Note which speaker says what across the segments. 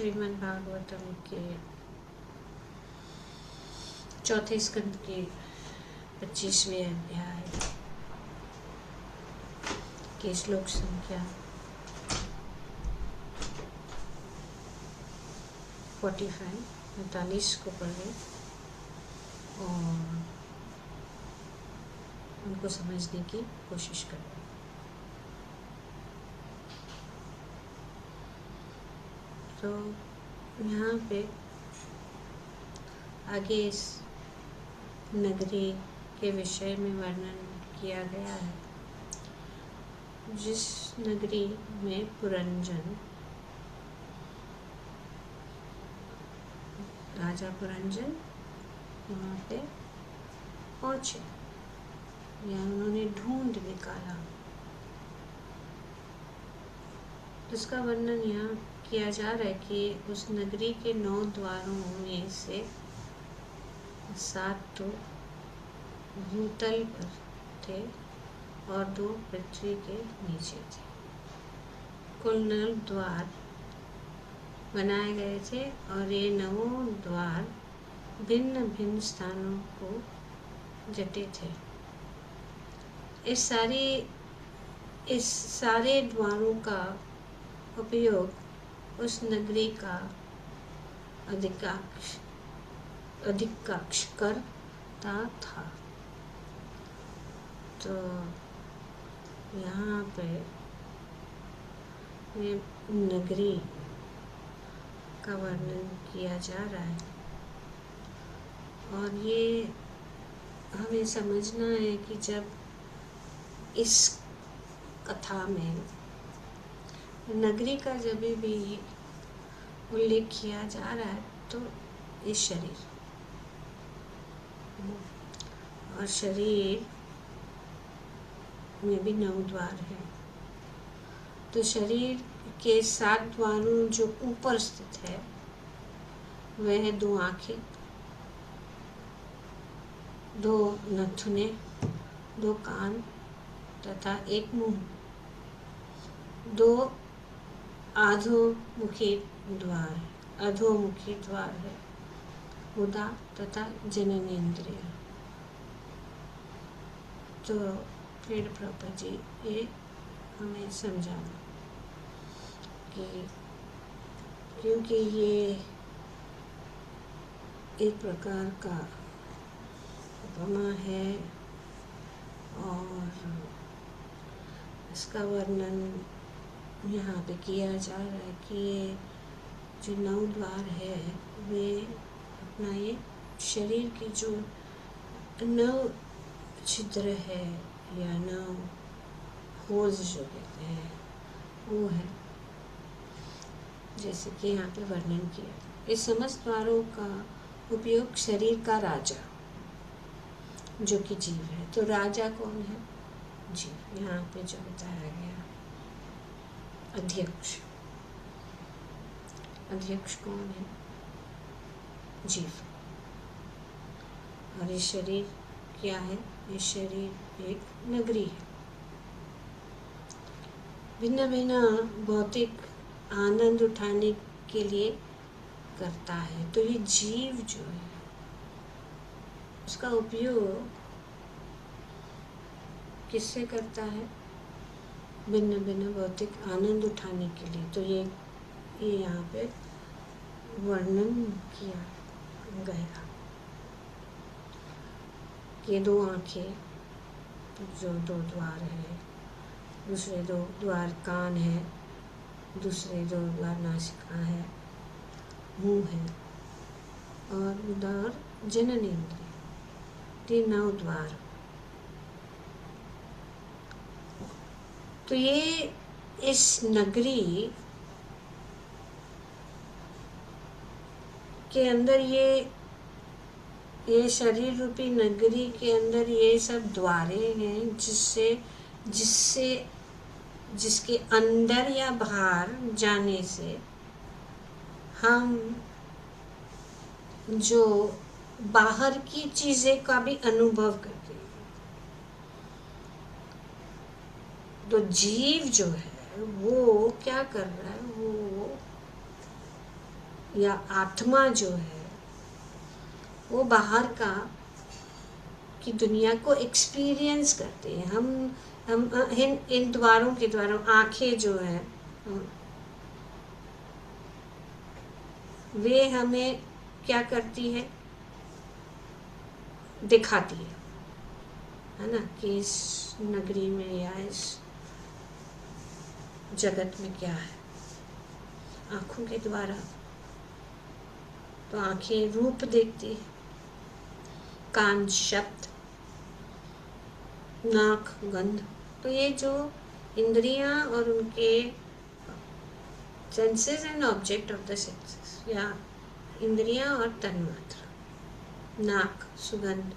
Speaker 1: श्रीमद् भागवतम के चौथे स्कंद के 25वें अध्याय के श्लोक संख्या 45 को पढ़ें और उनको समझने की कोशिश करें। तो यहाँ पे आगे इस नगरी के विषय में वर्णन किया गया है, जिस नगरी में पुरंजन राजा पुरंजन वहाँ पे पहुँचे या उन्होंने ढूंढ निकाला। इसका वर्णन यहाँ किया जा रहा है कि उस नगरी के 9 द्वारों में से 7 तो भूतल पर थे और 2 पृथ्वी के नीचे थे। कुल 9 द्वार बनाए गए थे और ये 9 द्वार भिन्न भिन्न स्थानों को जटे थे। इस सारे द्वारों का उपयोग उस नगरी का अधिकाक्ष करता था। तो यहाँ पे नगरी का वर्णन किया जा रहा है और ये हमें समझना है कि जब इस कथा में नगरी का जब भी उल्लेख किया जा रहा है तो इस शरीर और शरीर में भी 9 द्वार हैं। तो शरीर के 7 द्वारों जो ऊपर स्थित है वह 2 आँखें, 2 नथुने, 2 कान तथा 1 मुंह, 2 अधोमुखी द्वार है, उदा तथा जननेन्द्रिय। तो फिर प्रभुपाद जी ये हमें समझाना कि क्योंकि ये एक प्रकार का उपमा है और इसका वर्णन यहाँ पे किया जा रहा है कि ये जो 9 द्वार है वे अपना ये शरीर की जो 9 छिद्र है या 9 होल्स जो कहते हैं वो है, जैसे कि यहाँ पे वर्णन किया। इस समस्त द्वारों का उपयोग शरीर का राजा जो कि जीव है। तो राजा कौन है? जीव। यहाँ पे जो बताया गया अध्यक्ष कौन है? जीव। और ये शरीर क्या है? ये शरीर एक नगरी है, भिन्न भिन्न भौतिक आनंद उठाने के लिए करता है। तो ये जीव जो है उसका उपयोग किससे करता है? भिन्न भिन्न भौतिक आनंद उठाने के लिए। तो ये यहाँ पे वर्णन किया गया कि 2 आँखें जो 2 द्वार है, दूसरे 2 द्वार कान है, दूसरे 2 द्वार नासिका है, मुंह है और उदर जननेन्द्रिय, 9 द्वार। तो ये इस नगरी के अंदर ये शरीर रूपी नगरी के अंदर ये सब द्वारें हैं जिसके अंदर या बाहर जाने से हम जो बाहर की चीजें का भी अनुभव करते हैं। तो जीव जो है वो क्या कर रहा है? वो या आत्मा जो है वो बाहर का की दुनिया को एक्सपीरियंस करते हैं। हम इन द्वारों के द्वारा आंखें जो है वे हमें क्या करती है, दिखाती है ना, कि इस नगरी में या इस जगत में क्या है, आंखों के द्वारा। तो आंखें रूप देखती है, कान शब्द, नाक गंध। तो ये जो इंद्रियां और उनके senses and object of the senses, या इंद्रियां और तन्मात्रा, नाक सुगंध,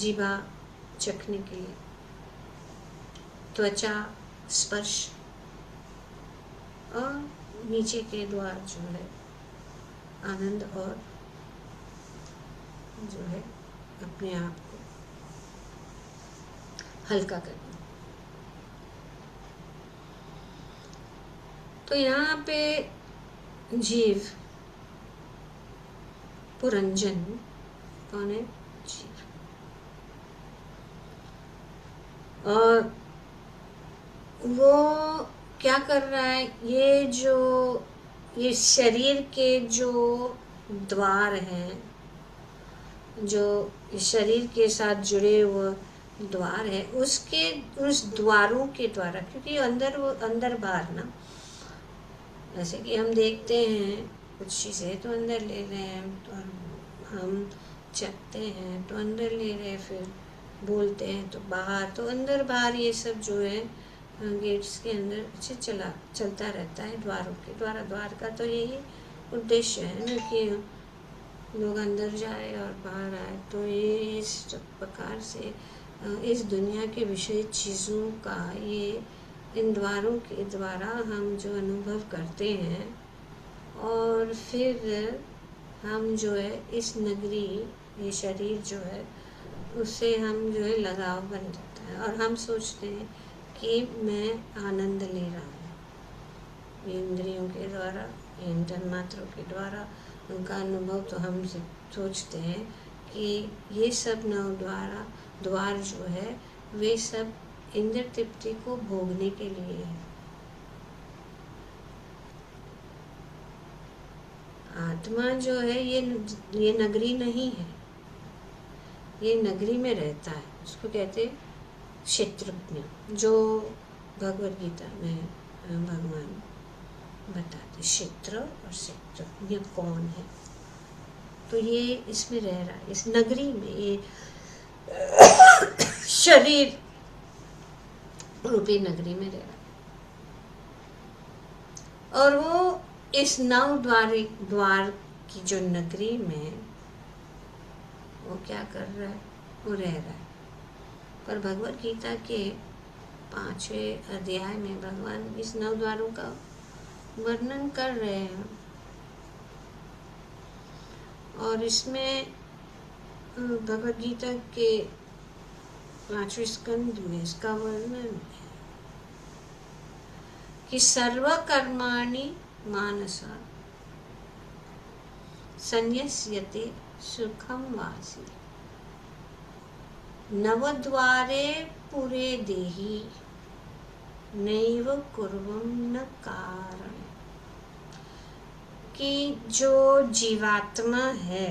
Speaker 1: जीवा चखने के लिए, त्वचा स्पर्श, और नीचे के द्वार जो है आनंद और जो है अपने आप को हल्का करना। तो यहाँ पे जीव, पुरंजन कौन है? जीव। और वो क्या कर रहा है, ये शरीर के जो द्वार हैं, जो शरीर के साथ जुड़े हुए द्वार है, उस द्वारों के द्वारा, क्योंकि अंदर बाहर ना, जैसे कि हम देखते हैं कुछ चीज़ें तो अंदर ले रहे हैं, तो हम चखते हैं तो अंदर ले रहे हैं, फिर बोलते हैं तो बाहर, तो अंदर बाहर ये सब जो है गेट्स के अंदर से चलता रहता है द्वारों के द्वारा। द्वार का तो यही उद्देश्य है ना कि लोग अंदर जाए और बाहर आए। तो ये इस प्रकार से इस दुनिया के विषय चीज़ों का ये इन द्वारों के द्वारा हम जो अनुभव करते हैं, और फिर हम जो है इस नगरी, ये शरीर जो है उससे हम जो है लगाव बन जाता है, और हम सोचते हैं कि मैं आनंद ले रहा हूँ इंद्रियों के द्वारा, इन तन्मात्रों के द्वारा उनका अनुभव। तो हम सोचते हैं कि ये सब द्वार जो है वे सब इंद्र तृप्ति को भोगने के लिए है। आत्मा जो है ये नगरी नहीं है, ये नगरी में रहता है। उसको कहते हैं क्षेत्रज्ञ, जो भगवद गीता में भगवान बताते क्षेत्र और क्षेत्रज्ञ कौन है। तो ये इसमें रह रहा है, इस नगरी में, ये शरीर रूपी नगरी में रह रहा है। और वो इस द्वार की जो नगरी में वो क्या कर रहा है, वो रह रहा है। पर भगवद गीता के 5वें अध्याय में भगवान इस 9 द्वारों का वर्णन कर रहे हैं, और इसमें भगवद गीता के 5वें स्कंद में इसका वर्णन है कि सर्वकर्माणि मानसा संन्यस्यते सुखम वासी, नवद्वारे पुरे देहि नैव कुर्वं न कारण। कि जो जीवात्मा है,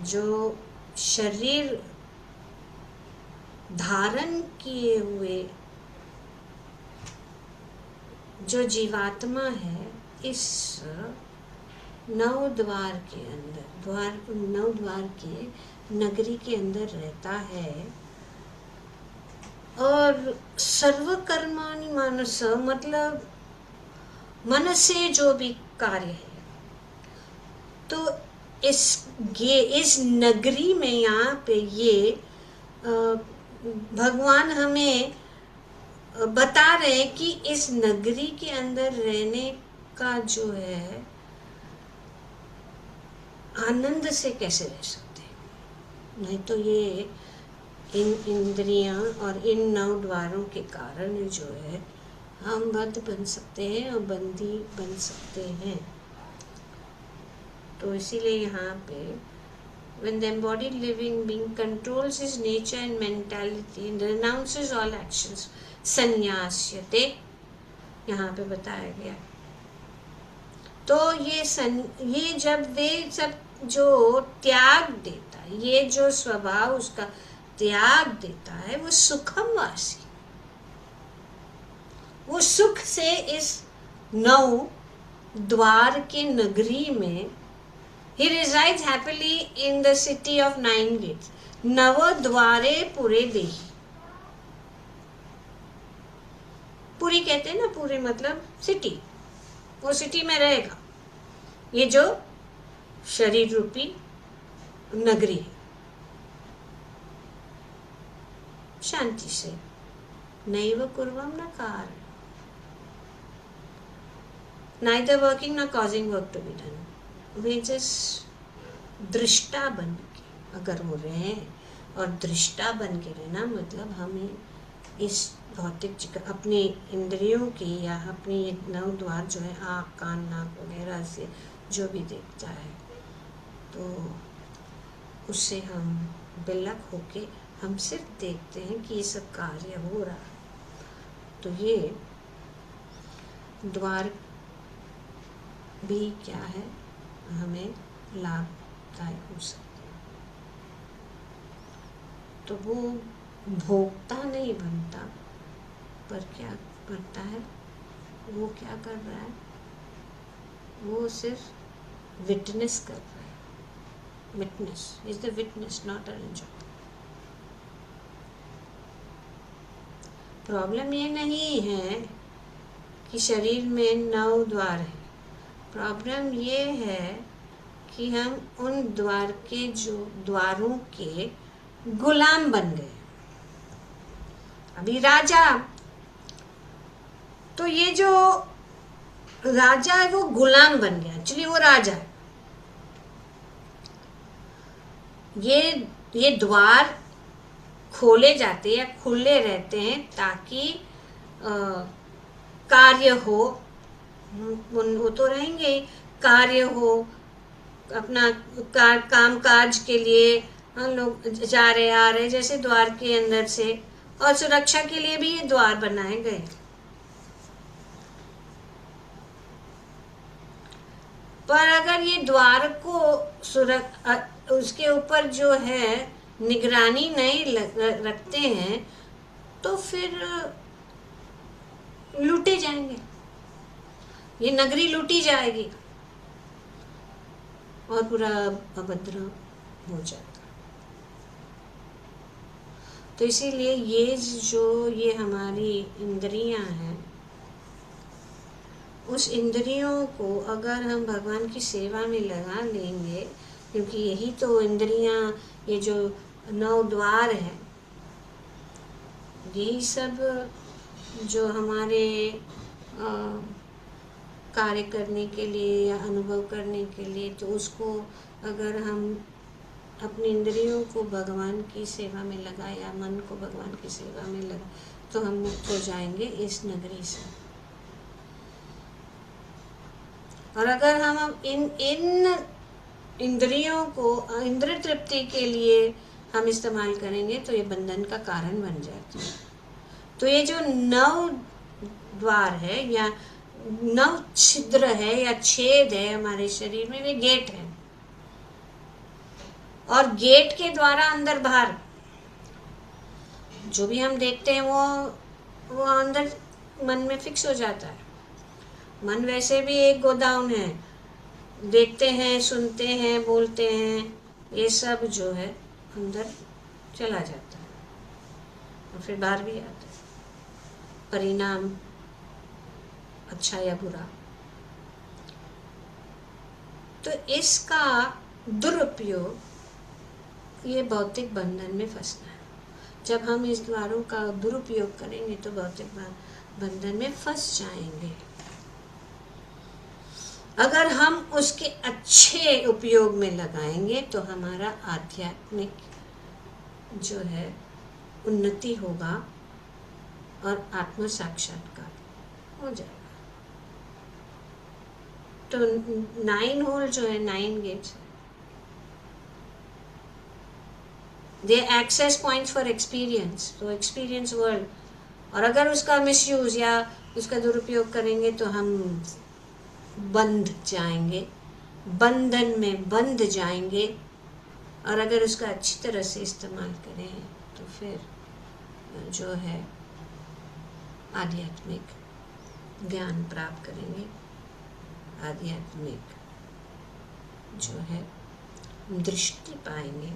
Speaker 1: जो शरीर धारण किए हुए जो जीवात्मा है, इस 9 द्वार के अंदर, 9 द्वार के नगरी के अंदर रहता है। और सर्वकर्माणि मानस मतलब मन से जो भी कार्य है, तो इस नगरी में, यहाँ पे ये भगवान हमें बता रहे हैं कि इस नगरी के अंदर रहने का जो है आनंद से कैसे रह सकते हैं। नहीं तो ये इन इंद्रियां और इन 9 द्वारों के कारण जो है हम बद्ध बन सकते हैं और बंदी बन सकते हैं। तो इसीलिए यहाँ पे when the embodied living being controls his nature and mentality and renounces all actions, संन्यास्यते, यहाँ पे बताया गया। तो ये जब वे सब जो त्याग देता है, ये जो स्वभाव उसका त्याग देता है, वो सुखम वासी, वो सुख से इस 9 द्वार के नगरी में he resides happily in the city of 9 gates, 9 द्वारे पूरे देही। पूरी कहते हैं ना, पूरे मतलब सिटी, वो सिटी में रहेगा। ये जो शरीर रूपी नगरी है, शांति से, नैव कुर्वम न car, neither working nor causing work to be done। Way just दृष्टा बन के अगर वो रहे, और दृष्टा बन के रहना मतलब हमें इस भौतिक जगह अपने इंद्रियों की या अपनी 9 द्वार जो है, आँख कान नाक वगैरह से जो भी देखता है, तो उससे हम बिलक होके हम सिर्फ देखते हैं कि ये सब कार्य हो रहा है। तो ये द्वार भी क्या है, हमें लाभदायक हो सकते हैं। तो वो भोक्ता नहीं बनता, पर क्या करता है, वो क्या कर रहा है, वो सिर्फ विटनेस कर रहा है। Witness is the witness, not an enjoy. Problem ये नहीं है कि शरीर में 9 द्वार है, प्रॉब्लम ये है कि हम उन द्वार के जो द्वारों के गुलाम बन गए। अभी राजा, तो ये जो राजा है वो गुलाम बन गया, एक्चुअली वो राजा है। ये द्वार खोले जाते या खुले रहते हैं ताकि कार्य हो, वो तो रहेंगे, कार्य हो, अपना काम काज के लिए हम लोग जा रहे आ रहे, जैसे द्वार के अंदर से, और सुरक्षा के लिए भी ये द्वार बनाए गए। पर अगर ये द्वार को उसके ऊपर जो है निगरानी नहीं रखते हैं, तो फिर लूटे जाएंगे, ये नगरी लूटी जाएगी और पूरा अभद्र हो जाएगा। तो इसीलिए ये हमारी इंद्रियां हैं, उस इंद्रियों को अगर हम भगवान की सेवा में लगा लेंगे, क्योंकि यही तो इंद्रियां, ये जो 9 द्वार हैं, यही सब जो हमारे कार्य करने के लिए या अनुभव करने के लिए, तो उसको अगर हम अपनी इंद्रियों को भगवान की सेवा में लगा या मन को भगवान की सेवा में लगा, तो हम मुक्त हो जाएंगे इस नगरी से। और अगर हम इन इंद्रियों को इंद्रिय तृप्ति के लिए हम इस्तेमाल करेंगे, तो ये बंधन का कारण बन जाता है। तो ये जो 9 द्वार है या 9 छिद्र है या छेद है हमारे शरीर में, वे गेट है, और गेट के द्वारा अंदर बाहर जो भी हम देखते हैं वो अंदर मन में फिक्स हो जाता है। मन वैसे भी एक गोदाउन है, देखते हैं, सुनते हैं, बोलते हैं, ये सब जो है अंदर चला जाता है और फिर बाहर भी आता है, परिणाम अच्छा या बुरा। तो इसका दुरुपयोग, ये भौतिक बंधन में फंसना है। जब हम इस द्वारों का दुरुपयोग करेंगे तो भौतिक बंधन में फंस जाएंगे। अगर हम उसके अच्छे उपयोग में लगाएंगे तो हमारा आध्यात्मिक जो है उन्नति होगा और आत्म साक्षात्कार हो जाएगा। तो 9 होल जो है, 9 gates, they access points for experience, तो एक्सपीरियंस वर्ल्ड। और अगर उसका मिसयूज या उसका दुरुपयोग करेंगे तो हम बंध जाएंगे, बंधन में बंध जाएंगे। और अगर उसका अच्छी तरह से इस्तेमाल करें तो फिर जो है आध्यात्मिक ज्ञान प्राप्त करेंगे, आध्यात्मिक जो है दृष्टि पाएंगे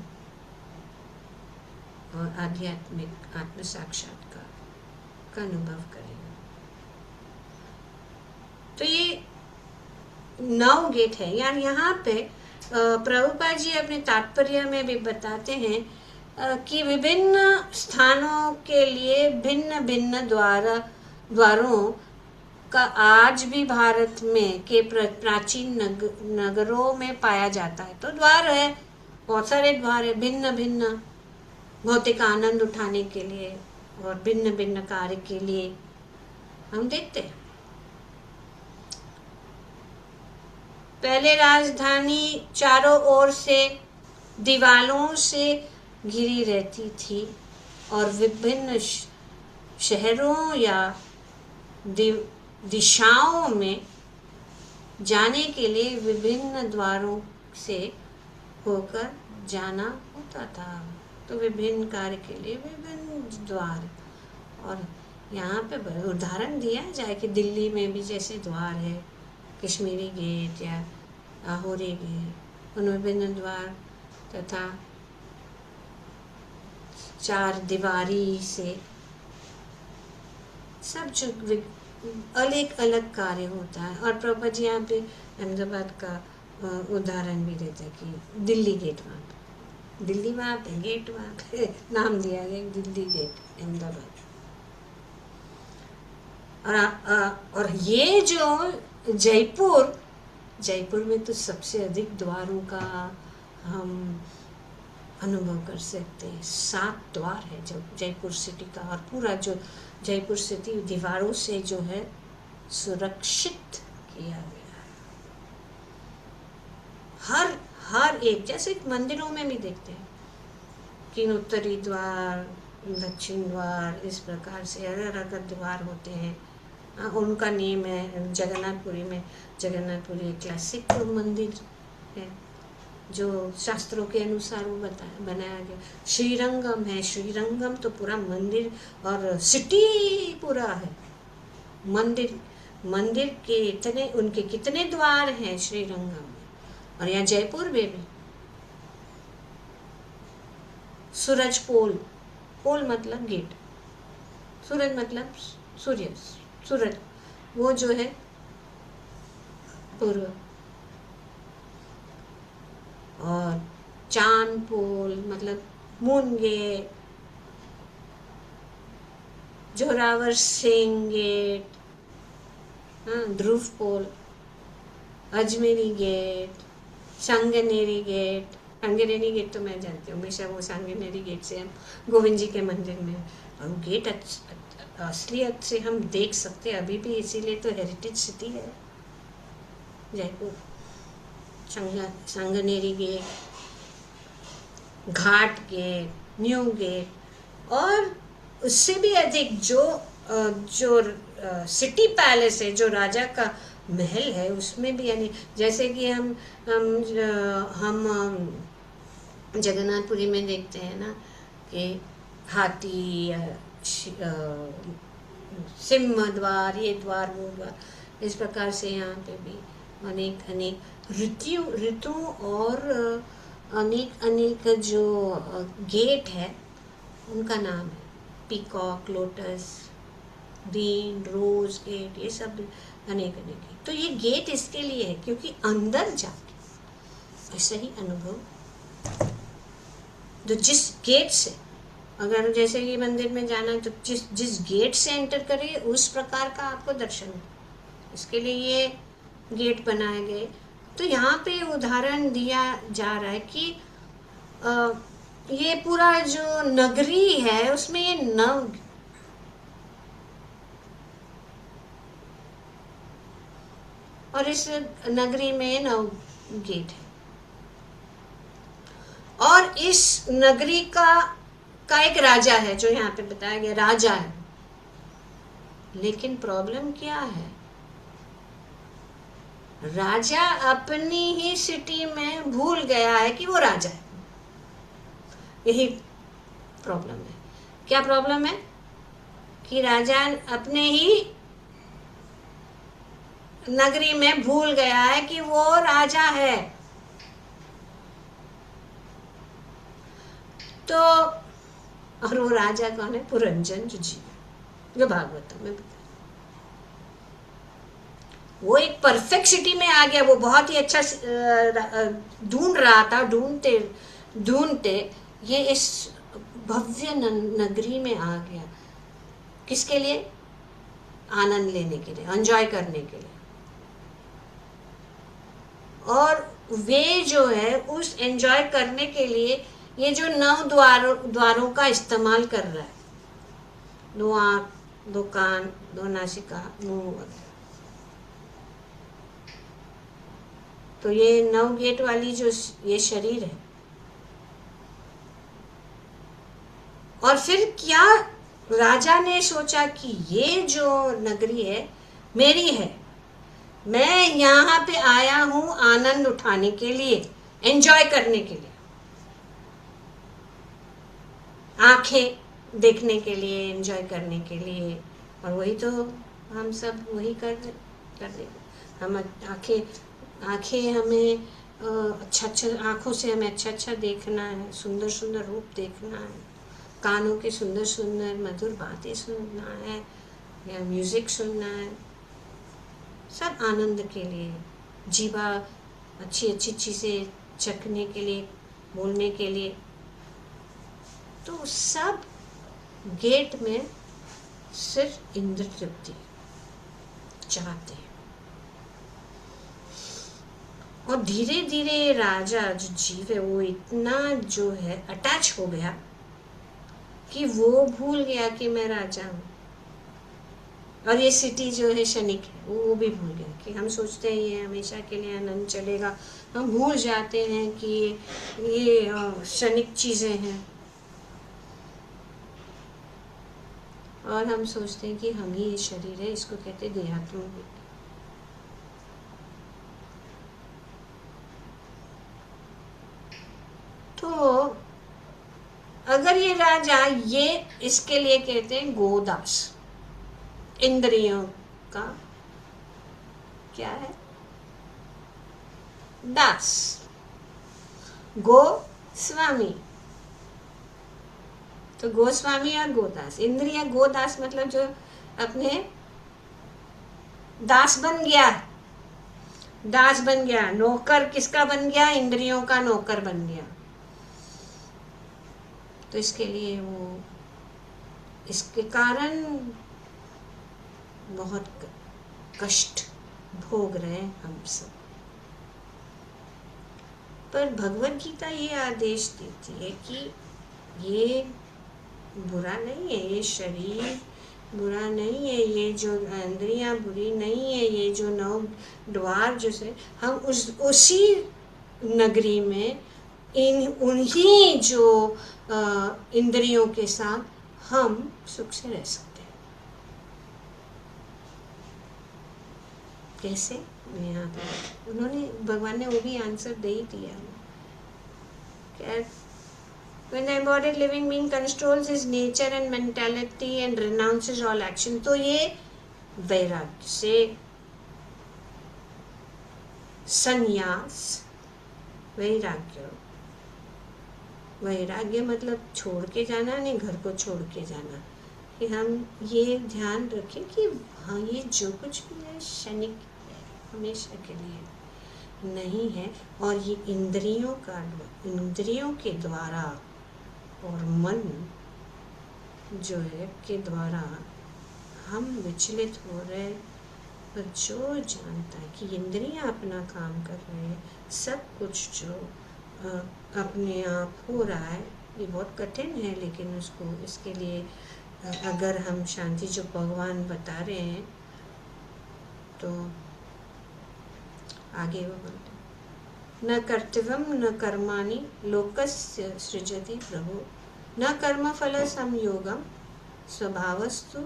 Speaker 1: और आध्यात्मिक आत्म साक्षात्कार का अनुभव करेंगे। तो ये 9 गेट है। यानी यहाँ पे प्रभुपाद जी अपने तात्पर्य में भी बताते हैं कि विभिन्न स्थानों के लिए भिन्न भिन्न द्वारों का आज भी भारत में के प्राचीन नगरों में पाया जाता है। तो द्वार है, बहुत सारे द्वार है, भिन्न भिन्न भौतिक आनंद उठाने के लिए और भिन्न भिन्न कार्य के लिए हम देखते हैं। पहले राजधानी चारों ओर से दीवालों से घिरी रहती थी और विभिन्न शहरों या दिशाओं में जाने के लिए विभिन्न द्वारों से होकर जाना होता था। तो विभिन्न कार्य के लिए विभिन्न द्वार। और यहाँ पे उदाहरण दिया जाए कि दिल्ली में भी जैसे द्वार है, कश्मीरी गेट या लाहौरी गेट, उन विभिन्न द्वार तथा 4 दीवारी से सब जो अलग अलग कार्य होता है। और प्रभुपाद जी यहाँ पे अहमदाबाद का उदाहरण भी देते हैं कि दिल्ली गेट वहाँ पे, दिल्ली वहाँ पे, गेट वहाँ पे, नाम दिया गया दिल्ली गेट अहमदाबाद। और ये जो जयपुर में तो सबसे अधिक द्वारों का हम अनुभव कर सकते हैं। 7 द्वार है जो जयपुर सिटी का, और पूरा जो जयपुर सिटी दीवारों से जो है सुरक्षित किया गया है। हर एक, जैसे मंदिरों में भी देखते हैं कि उत्तरी द्वार, दक्षिण द्वार, इस प्रकार से अलग अलग द्वार होते हैं। उनका नेम है जगन्नाथपुरी में, जगन्नाथपुरी क्लासिक मंदिर है जो शास्त्रों के अनुसार वो बनाया गया। श्रीरंगम है, श्रीरंगम तो पूरा मंदिर और सिटी पूरा है। मंदिर के इतने, उनके कितने द्वार हैं श्रीरंगम में। और यहाँ जयपुर में भी सूरज पोल मतलब गेट, सूरज मतलब सूर्य, सूरज वो जो है पूर्व, और चांद पोल मतलब moon gate, Zorawar Singh gate, Dhruv Pol, Ajmeri gate, Sanganeri gate. Sanganeri gate तो मैं जानती हूँ, हमेशा वो सांगनेरी गेट से हम गोविंद जी के मंदिर में, और गेट असलियत से हम देख सकते हैं अभी भी, इसीलिए तो हेरिटेज सिटी है जयपुर। सांगनेरी गेट, घाट गेट, न्यू गेट, और उससे भी अधिक जो सिटी पैलेस है, जो राजा का महल है, उसमें भी, यानी जैसे कि हम जगन्नाथपुरी में देखते हैं ना कि हाथी, सिंह द्वार, ये द्वार वो द्वार, इस प्रकार से यहाँ पे भी अनेक ऋतु और अनेक जो गेट है उनका नाम है। पीकॉक, लोटस, ग्रीन, रोज गेट, ये सब अनेक गेट। तो ये गेट इसके लिए है क्योंकि अंदर जाके ऐसा ही अनुभव, तो जिस गेट से, अगर जैसे कि मंदिर में जाना है तो जिस गेट से एंटर करिए उस प्रकार का आपको दर्शन हो, इसके लिए ये गेट बनाए गए। तो यहाँ पे उदाहरण दिया जा रहा है कि ये पूरा जो नगरी है उसमें ये और इस नगरी में 9 गेट है, और इस नगरी का एक राजा है, जो यहाँ पे बताया गया राजा है। लेकिन प्रॉब्लम क्या है, राजा अपनी ही सिटी में भूल गया है कि वो राजा है। यही प्रॉब्लम है। क्या प्रॉब्लम है कि राजा अपने ही नगरी में भूल गया है कि वो राजा है। तो और वो राजा कौन है? पुरंजन जो जीव, जो भागवतम में बताया। वो एक परफेक्ट सिटी में आ गया, वो बहुत ही अच्छा ढूंढ रहा था, ढूंढते ढूंढते ये इस भव्य नगरी में आ गया। किसके लिए? आनंद लेने के लिए, एंजॉय करने के लिए। और वे जो है उस एंजॉय करने के लिए ये जो 9 द्वारों का इस्तेमाल कर रहा है, 2 आँख, 2 कान, 2 नासिका, मुंह वगैरह। तो ये 9 गेट वाली जो ये शरीर है। और फिर क्या राजा ने सोचा कि ये जो नगरी है मेरी है, मैं यहाँ पे आया हूँ आनंद उठाने के लिए, एंजॉय करने के लिए, आंखें देखने के लिए, एंजॉय करने के लिए। और वही तो हम सब वही कर रहे। हम आंखें हमें अच्छा आँखों से हमें अच्छा देखना है, सुंदर सुंदर रूप देखना है, कानों के सुंदर सुंदर मधुर बातें सुनना है, या म्यूजिक सुनना है, सब आनंद के लिए। जीवा अच्छी अच्छी चीज़ें चखने के लिए, बोलने के लिए। तो सब गेट में सिर्फ इंद्र तृप्ति चाहते हैं। और धीरे धीरे राजा जो जीव है वो इतना जो है अटैच हो गया कि वो भूल गया कि मैं राजा हूँ। और ये सिटी जो है क्षणिक है, वो भी भूल गया कि हम सोचते हैं ये हमेशा के लिए आनंद चलेगा। हम भूल जाते हैं कि ये क्षणिक चीज़ें हैं, और हम सोचते हैं कि हम ही ये शरीर है, इसको कहते हैं देहात्म। तो अगर ये राजा, ये इसके लिए कहते हैं गोदास, इंद्रियों का क्या है? दास, गोस्वामी। तो गोस्वामी और गोदास, इंद्रिय गोदास मतलब जो अपने दास बन गया, दास बन गया, नौकर किसका बन गया? इंद्रियों का नौकर बन गया। तो इसके लिए वो, इसके कारण बहुत कष्ट भोग रहे हैं हम सब। पर भगवत गीता ये आदेश देती है कि ये बुरा नहीं है, ये शरीर बुरा नहीं है, ये जो इंद्रियां बुरी नहीं है, ये जो 9 द्वार जो से हम उसी नगरी में उन्हीं जो इंद्रियों के साथ हम सुख से रह सकते हैं। कैसे? यहाँ पे उन्होंने, भगवान ने वो भी आंसर दे ही दिया। When the embodied living being controls his nature and mentality and renounces all action, तो ये वैराग्य से संन्यास, वैराग्य मतलब छोड़ के जाना, नहीं घर को छोड़ के जाना। कि हम ये ध्यान रखें कि हाँ, ये जो कुछ भी है क्षणिक है, हमेशा के लिए नहीं है। और ये इंद्रियों के द्वारा और मन जो है के द्वारा हम विचलित हो रहे। पर जो जानता है कि इंद्रियां अपना काम कर रहे हैं, सब कुछ जो अपने आप हो रहा है, ये बहुत कठिन है, लेकिन उसको, इसके लिए अगर हम शांति जो भगवान बता रहे हैं, तो आगे वो बोलते, न कर्तव्यम न कर्माणि लोकस्य सृजति प्रभु, न कर्मफल संयोगम स्वभावस्तु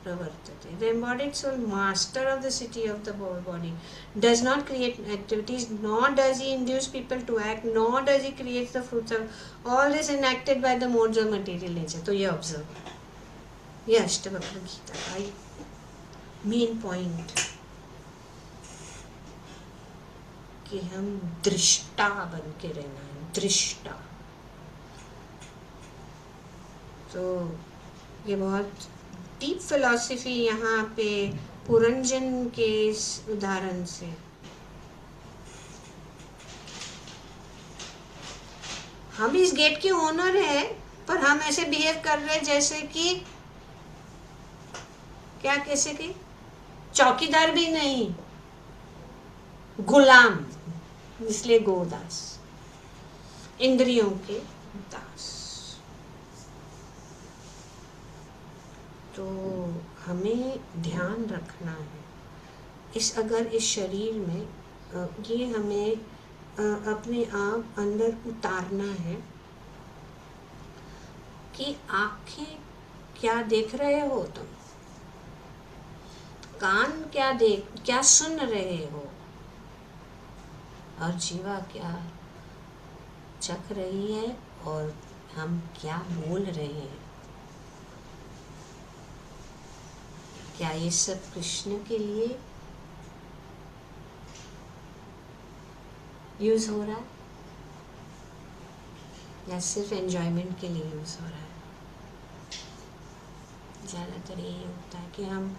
Speaker 1: pravartate. The embodied soul, master of the city of the body, does not create activities, nor does he induce people to act, nor does he create the fruits of all this enacted by the modes of material nature. तो ये observe, ये अष्टवक्र गीता का main point, कि हम दृष्टा बन के रहना है, दृष्टा। तो ये बहुत डीप फिलॉसफी यहाँ पे पुरंजन के इस उदाहरण से हम इस गेट के ओनर हैं, पर हम ऐसे बिहेव कर रहे हैं जैसे कि क्या, कैसे कि चौकीदार भी नहीं, गुलाम, इसलिए गोदास, इंद्रियों के दास। तो हमें ध्यान रखना है अगर इस शरीर में ये हमें अपने आप अंदर उतारना है कि आंखें क्या देख रहे हो तुम, कान क्या सुन रहे हो, और जीवा क्या चख रही है, और हम क्या बोल रहे हैं। क्या ये सब कृष्ण के लिए यूज हो रहा है, या सिर्फ एंजॉयमेंट के लिए यूज हो रहा है? ज़्यादातर यही होता है कि हम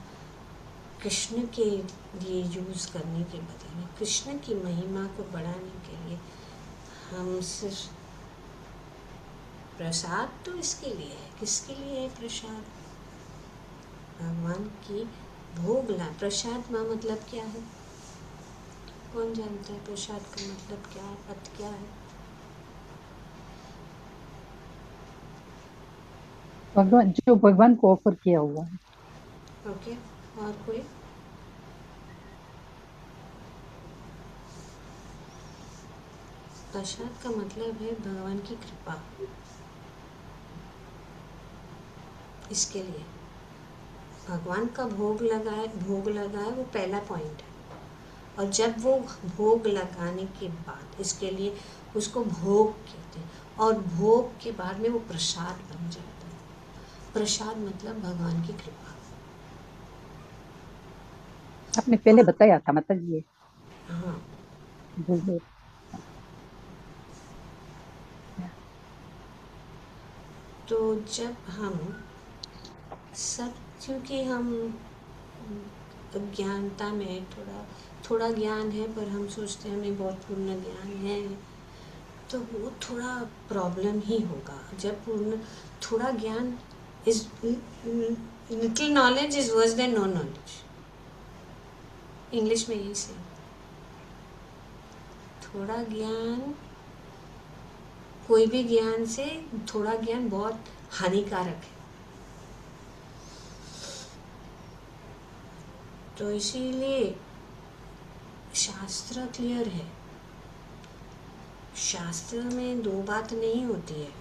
Speaker 1: कृष्ण के लिए यूज करने के बदले में, कृष्ण की महिमा को बढ़ाने के लिए हम सिर्फ प्रसाद, तो इसके लिए है, किसके लिए है प्रसाद? भगवान की भोग ला। प्रसाद का मतलब क्या है? कौन जानता है प्रसाद का मतलब क्या है, अर्थ क्या है?
Speaker 2: भगवान, जो भगवान को ऑफर किया हुआ है।
Speaker 1: ओके, और कोई? प्रसाद का मतलब है भगवान की कृपा, इसके लिए भगवान का भोग लगाए वो पहला पॉइंट है। और जब वो भोग लगाने के बाद, इसके लिए उसको भोग कहते हैं, और भोग के बाद में वो प्रसाद बन जाता है। प्रसाद मतलब भगवान की कृपा।
Speaker 2: आपने पहले बताया था, मतलब ये
Speaker 1: हाँ,
Speaker 2: भूल।
Speaker 1: तो जब हम सब, क्योंकि हम अज्ञानता में थोड़ा ज्ञान है, पर हम सोचते हैं हमें बहुत पूर्ण ज्ञान है, तो वो थोड़ा प्रॉब्लम ही होगा। जब पूर्ण थोड़ा ज्ञान is, little knowledge is worse than no knowledge, English में यही से। थोड़ा ज्ञान, कोई भी ज्ञान से थोड़ा ज्ञान बहुत हानिकारक है। तो इसीलिए शास्त्र क्लियर है, शास्त्र में दो बात नहीं होती है।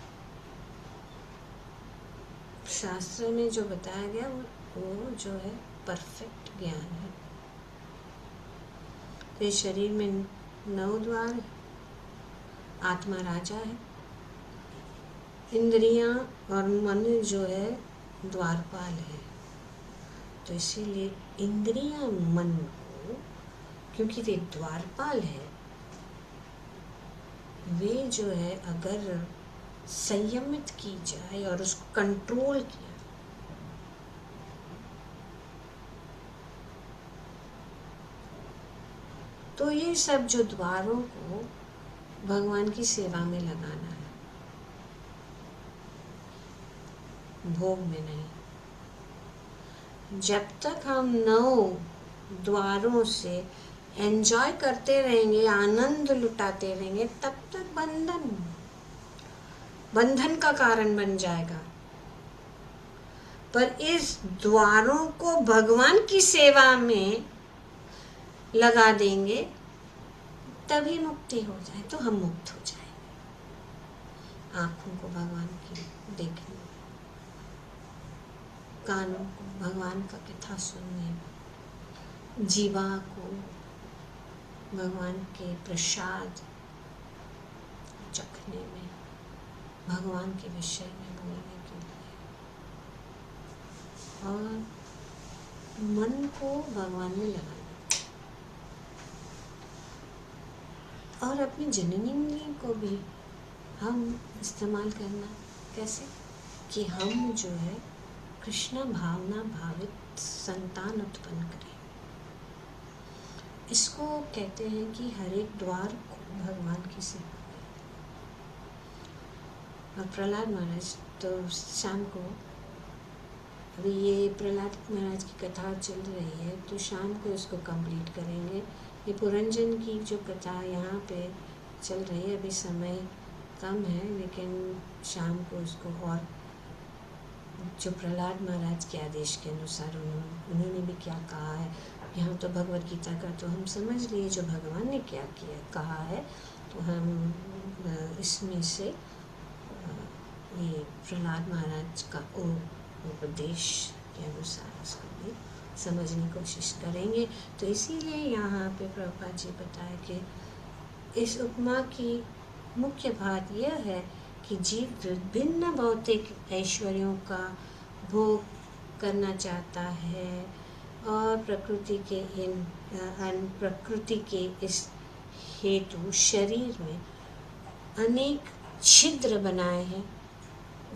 Speaker 1: शास्त्र में जो बताया गया वो जो है परफेक्ट ज्ञान है। तो इस शरीर में 9 द्वार है, आत्मा राजा है, इंद्रियां और मन जो है द्वारपाल है। तो इसीलिए इंद्रियां मन को, क्योंकि वे द्वारपाल है, वे जो है अगर संयमित की जाए और उसको कंट्रोल किया, तो ये सब जो द्वारों को भगवान की सेवा में लगाना है, भोग में नहीं। जब तक हम 9 द्वारों से एंजॉय करते रहेंगे, आनंद लुटाते रहेंगे, तब तक बंधन का कारण बन जाएगा। पर इस द्वारों को भगवान की सेवा में लगा देंगे तभी मुक्ति हो जाए तो हम मुक्त हो जाएंगे। आँखों को भगवान की देखने, कानों को भगवान का कथा सुनने, जीवा को भगवान के प्रसाद चखने में, भगवान के विषय में बोलने के लिए, और मन को भगवान में लगाना, और अपनी जननी को भी हम इस्तेमाल करना। कैसे कि हम जो है कृष्ण भावना भावित संतान उत्पन्न करें। इसको कहते हैं कि हर एक द्वार को भगवान की सेवा करें। और प्रहलाद महाराज तो शाम को, अभी ये प्रहलाद महाराज की कथा चल रही है तो शाम को इसको कंप्लीट करेंगे। ये पुरंजन की जो कथा यहाँ पे चल रही है, अभी समय कम है, लेकिन शाम को इसको, और जो प्रहलाद महाराज के आदेश के अनुसार उन्होंने भी क्या कहा है, यहाँ तो भगवद गीता का तो हम समझ लिए जो भगवान ने क्या किया कहा है, तो हम इसमें से ये प्रहलाद महाराज का उपदेश के अनुसार इसको भी समझने की कोशिश करेंगे। तो इसीलिए यहाँ पे प्रभुपाद जी बताया कि इस उपमा की मुख्य बात यह है कि जीव विभिन्न भौतिक ऐश्वर्यों का भोग करना चाहता है और प्रकृति के इस हेतु शरीर में अनेक छिद्र बनाए हैं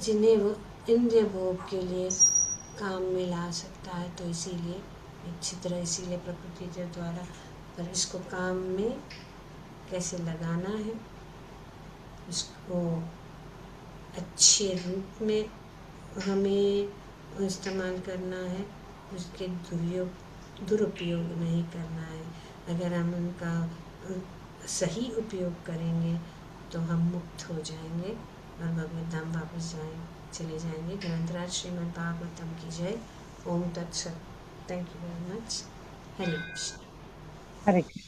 Speaker 1: जिन्हें वो इंद्रिय भोग के लिए काम में ला सकता है। तो इसीलिए एक छिद्र, इसीलिए प्रकृति के द्वारा, पर इसको काम में कैसे लगाना है, इसको अच्छे रूप में हमें इस्तेमाल करना है, उसके दुरुपयोग नहीं करना है। अगर हम उनका सही उपयोग करेंगे तो हम मुक्त हो जाएंगे और भगवत धाम वापस चले जाएंगे। ग्रंथराज श्रीमद् भागवतम की जय। ओम तत्सत। Thank you very much. Hare Krishna.
Speaker 2: Hare Krishna.